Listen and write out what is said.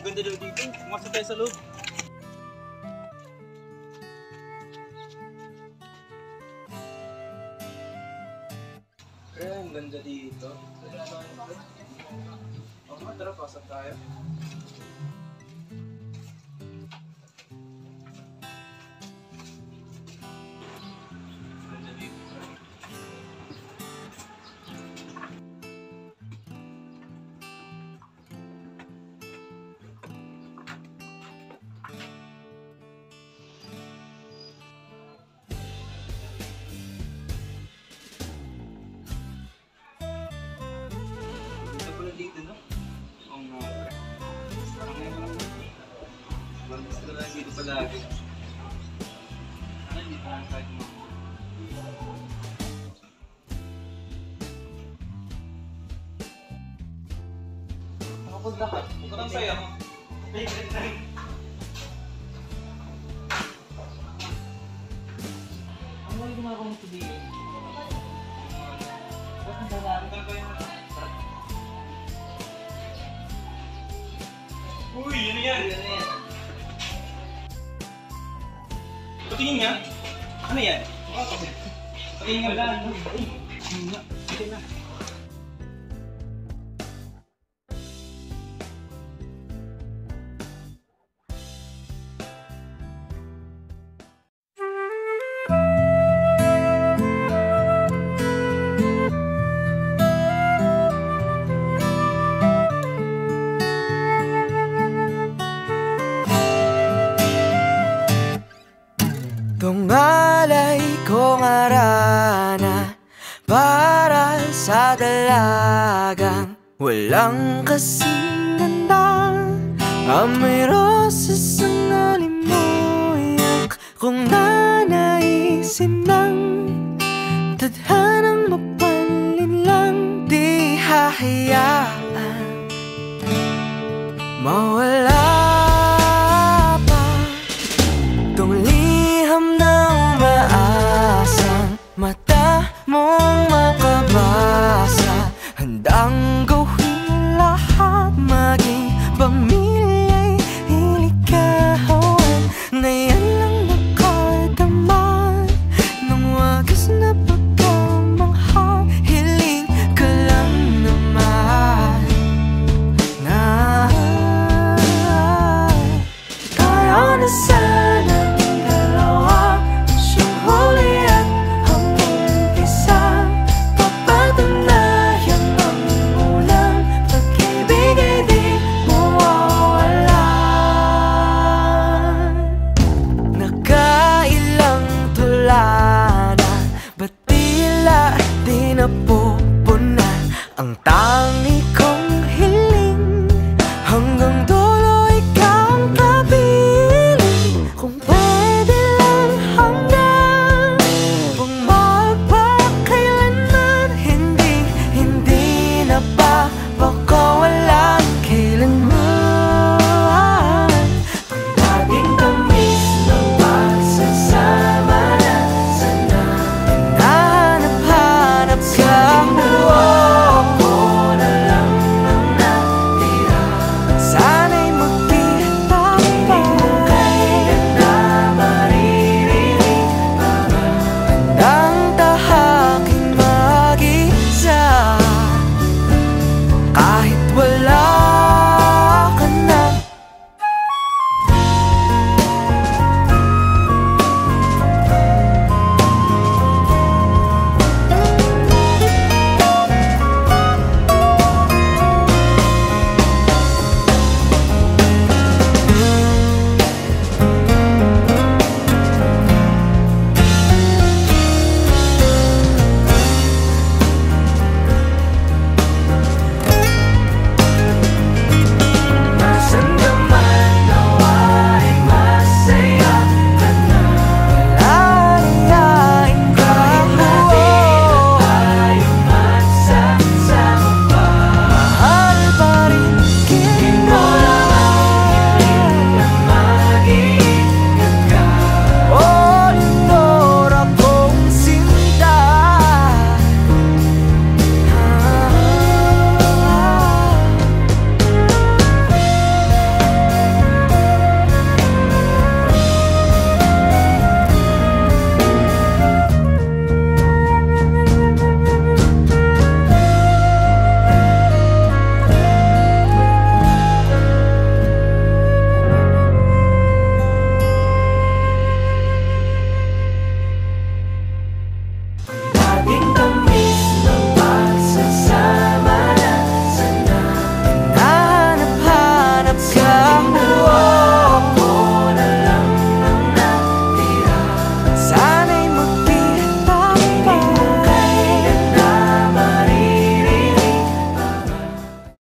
Ang ganda daw dito. Pumasok tayo sa loob. Ang ganda dito. Tara, pasok tayo. Dito, no? Ang parang ngayon parang gusto ko lang dito palagi. Ano, hindi pa lang kahit mo. Nakapunta ka? Huwag ka nang saya mo. Ano yung ginagawa mo today? Ba't ang dala? Uy, yun yan! Patingin nga! Ano yan? Patingin nga lang! Sige na! Tungalay kong arana para sa dalagang walang kasing ganda. Amoy rosas ang alimuyak kung nanaisin ng tadhanang mapalin lang. Di hahayaan mawala mata mong makabasa. Handang gawin lahat, maging pamilya'y iligawan. Ngayon lang nakadama ng wagas na pagkamanghang. Hiling ka lang naman na tayo na sana dalawa. Siyang huli at napupunan ang tangi kong hiling. Hanggang dulo ikaw ang kapiling. Kung pwede lang hanggang magpakailanman. Hindi na papakawalan kailanman. Ang dating tamis ng pagsasama na sana hinahanap-hanap ka.